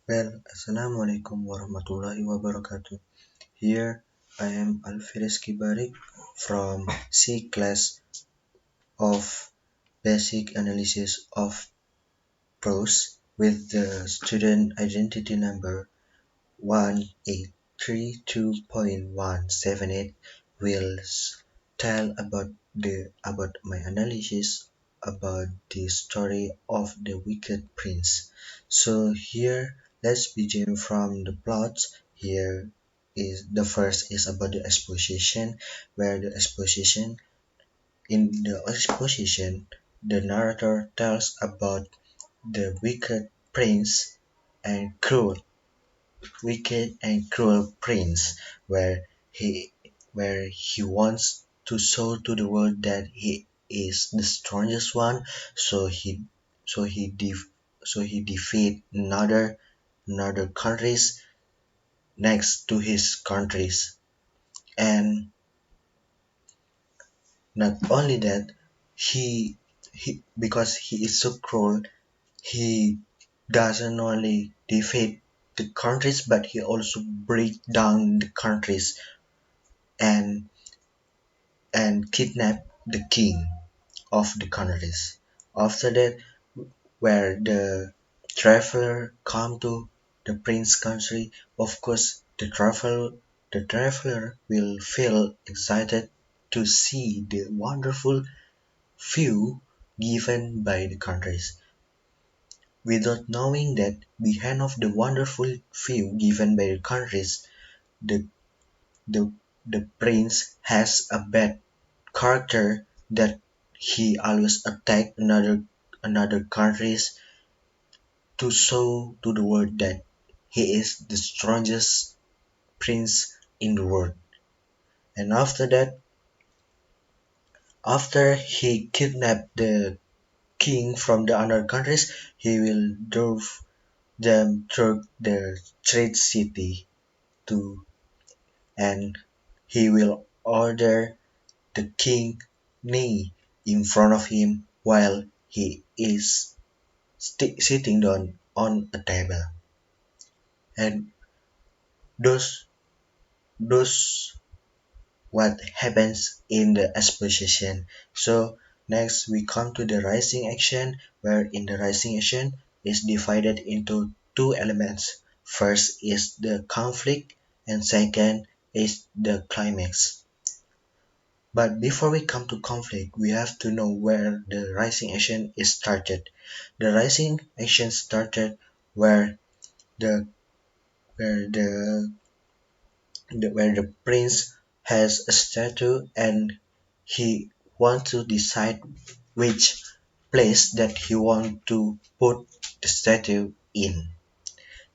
Assalamualaikum warahmatullahi wabarakatuh. Here I am Alfiris Kibarik from C class of Basic Analysis of Prose with the student identity number 183.2.178 will tell about my analysis about the story of the Wicked Prince. So here let's begin from the plots. Here is the first is about the exposition, where the exposition in the exposition the narrator tells about the and cruel wicked and cruel prince, he where he wants to show to the world that he is the strongest one, so so he def, so he defeat another countries next to his countries. And not only that, he because he is so cruel, he doesn't only defeat the countries but he also break down the countries and kidnap the king of the countries. After that, where the traveler come to the prince country, of course the traveler will feel excited to see the wonderful view given by the countries, without knowing that behind of the wonderful view given by the countries, the the the prince has a bad character, that he always attack another countries to show to the world that he is the strongest prince in the world. And after that, after he kidnapped the king from the other countries, he will drove them through the trade city to, and he will order the king knee in front of him while he is sitting down on a table. And those those what happens in the exposition. So next we come to the rising action, where in the rising action is divided into two elements. First is the conflict and second is the climax. But before we come to conflict, we have to know where the rising action is started. The rising action started where the where where the prince has a statue and he wants to decide which place that he want to put the statue in.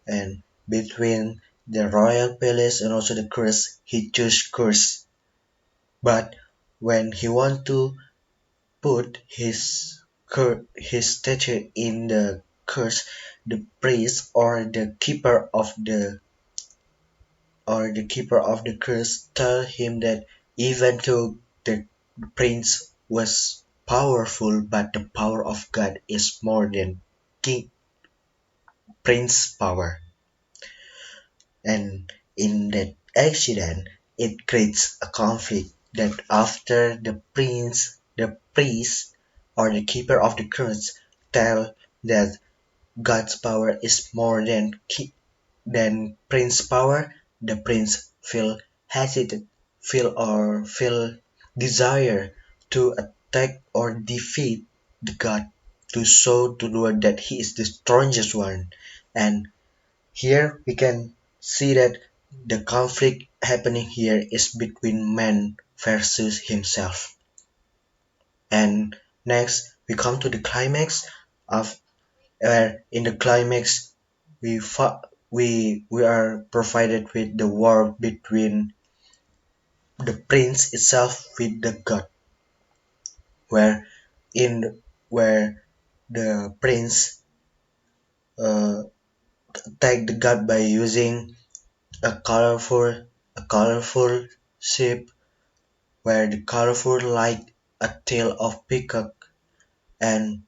And between the royal palace and also the curse, he choose curse. But when he want to put his statue in the curse, the priest or the keeper of the curse tell him that even though the prince was powerful, but the power of God is more than king prince power. And in that accident, it creates a conflict that after the priest or the keeper of the curse tell that God's power is more than prince power, the prince feel hesitant, feel desire to attack or defeat the god, to show to the world that he is the strongest one. And here we can see that the conflict happening here is between man versus himself. And next we come to the climax of where in the climax we we are provided with the war between the prince itself with the god, where in where the prince uh, attacked the god by using a colorful shape, where the colorful like a tail of peacock, and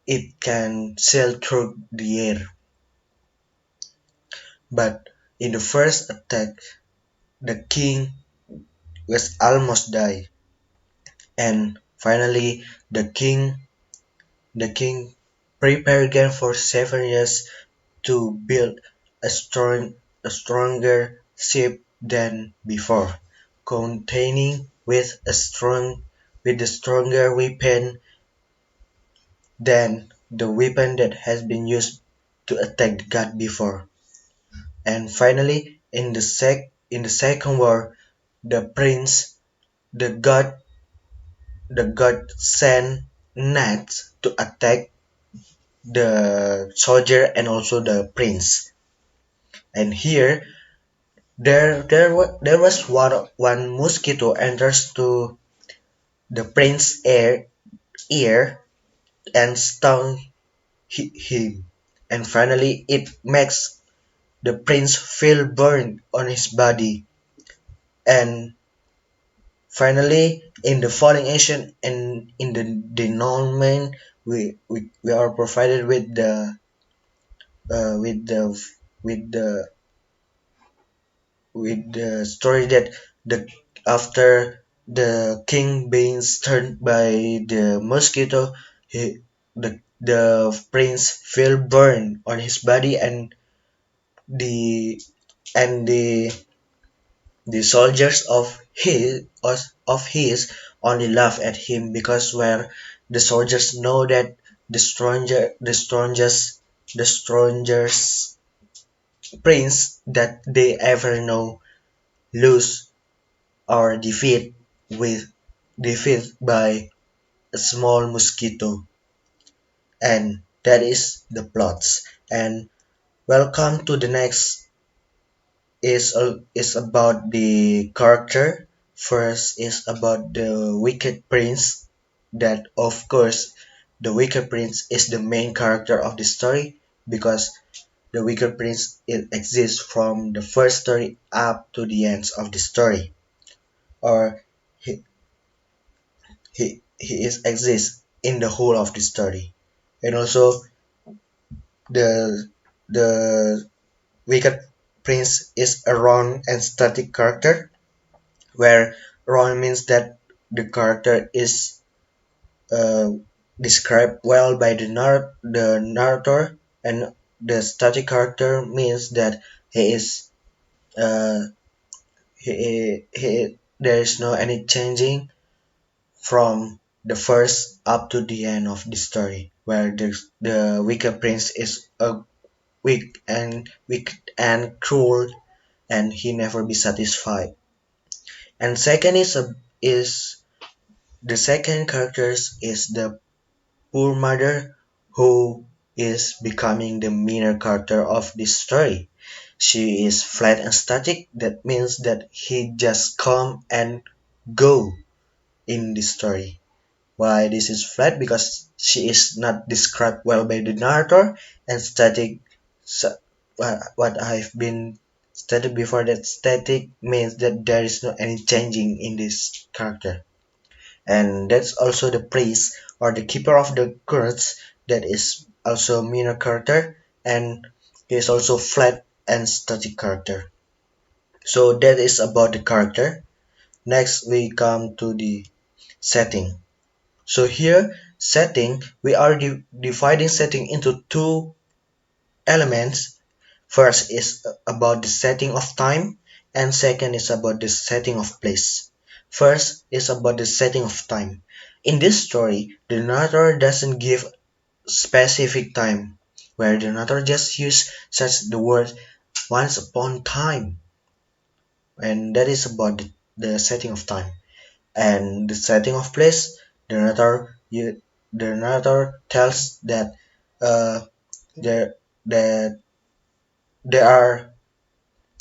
it can sail through the air. But in the first attack, the king was almost died, and finally the king prepared again for 7 years to build a strong a stronger ship than before, containing with a stronger weapon than the weapon that has been used to attack the god before. And finally, in the second war, the prince, the god, the god sent gnats to attack the soldier and also the prince. And here, there was one mosquito enters to the prince's ear and stung him. And finally, it makes the prince feel burned on his body. And finally, in the falling Asian and in the denouement, we are provided uh, with the with the with the story that the after the king being stung by the mosquito, the prince feel burn on his body, and the and the soldiers of his only laugh at him, because where the soldiers know that the strongest prince that they ever know lose or defeat by a small mosquito. And that is the plots. And welcome to the next is about the character. First is about the wicked prince. That of course the wicked prince is the main character of the story, because the wicked prince it exists from the first story up to the ends of the story, or he he is exists in the whole of the story. And also the the wicked prince is a wrong and static character, where wrong means that the character is uh, described well by the narrator, and the static character means that he is uh, there is no any changing from the first up to the end of the story, where the wicked prince is a weak and cruel, and he never be satisfied. And second is the second characters is the poor mother, who is becoming the minor character of this story. She is flat and static. That means that he just come and go in the story. Why this is flat? Because she is not described well by the narrator, and static. So, what I've been stated before, that static means that there is no any changing in this character. And that's also the priest or the keeper of the courts, that is also minor character, and he is also flat and static character. So that is about the character. Next we come to the setting. So here setting, we are dividing setting into two elements. First is about the setting of time, and second is about the setting of place. First is about the setting of time. In this story, the narrator doesn't give specific time, where the narrator just use such the word once upon time, and that is about the setting of time. And the setting of place, the narrator tells that uh, there that there are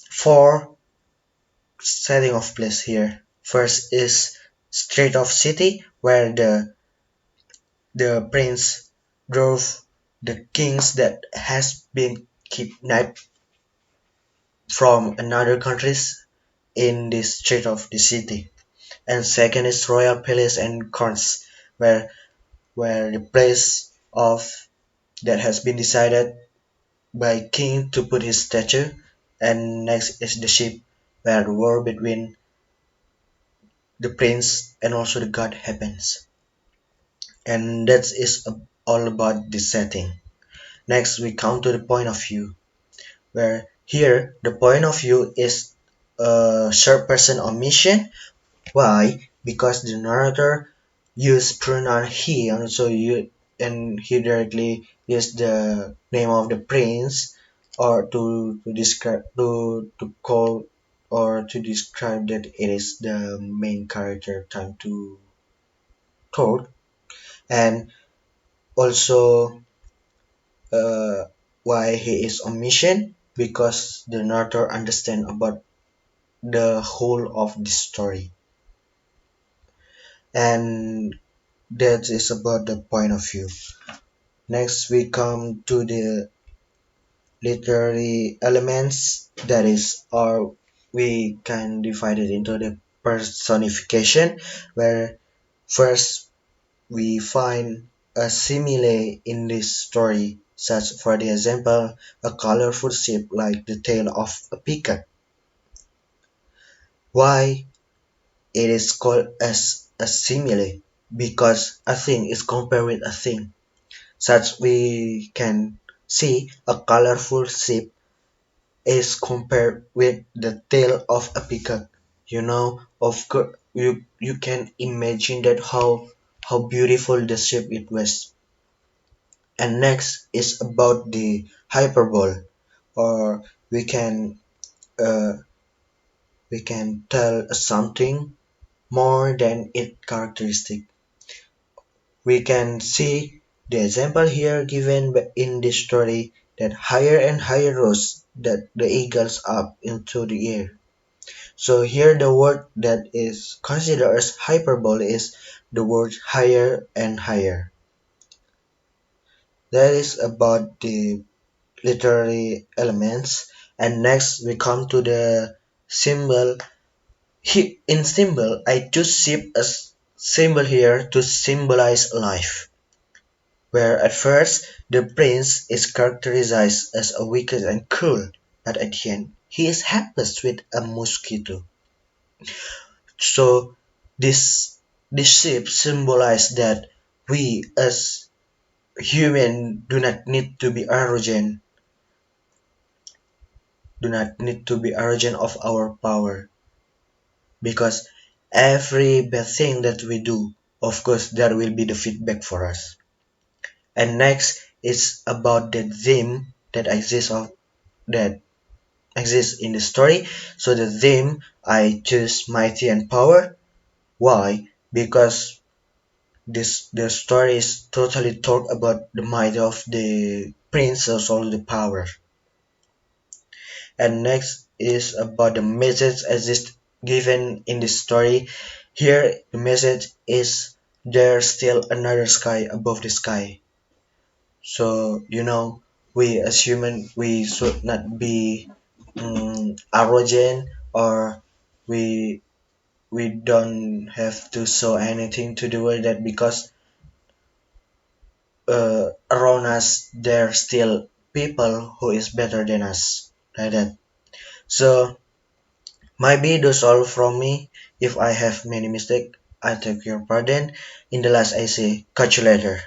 four setting of place here. First is Strait of City, where the prince drove the kings that has been kidnapped from another countries in the street of the city. And second is Royal Palace and Courts, where the place of that has been decided by king to put his statue. And next is the ship, where the war between the prince and also the god happens. And that is all about the setting. Next, we come to the point of view, where here the point of view is a third person omniscient. Why? Because the narrator used pronoun he, and so you and he directly used the name of the prince, or to describe to call or to describe that it is the main character time to told. And also, uh, why he is omniscient, because the narrator understand about the whole of the story. And that is about the point of view. Next, we come to the literary elements, that is, or we can divide it into the personification, where first we find a simile in this story, such for the example, a colorful ship like the tail of a peacock. Why it is called as a simile? Because a thing is compared with a thing. Such we can see a colorful ship is compared with the tail of a peacock. Of course, you can imagine that how beautiful the ship it was. And next is about the hyperbole, or we can uh, we can tell something more than its characteristic. We can see the example here given in this story, that higher and higher rose that the eagles up into the air. So here the word that is considered as hyperbole is the word higher and higher. That is about the literary elements. And next we come to the symbol. In symbol, I choose sheep as symbol here to symbolize life, where at first the prince is characterized as a wicked and cruel, but at the end he is helpless with a mosquito. So this this sheep symbolize that we as human do not need to be arrogant of our power, because every bad thing that we do, of course there will be the feedback for us. And next is about the theme that exists in the story. So the theme, I choose mighty and power. Why? Because this the story is totally talk about the might of the prince, also the power. And next is about the message exist given in this story. Here the message is, there's still another sky above the sky. So we as human, we should not be arrogant, or we we don't have to show anything to the world, that because around us there are still people who is better than us, like that. So maybe that's all from me. If I have many mistake, I take your pardon. In the last I say catch you later.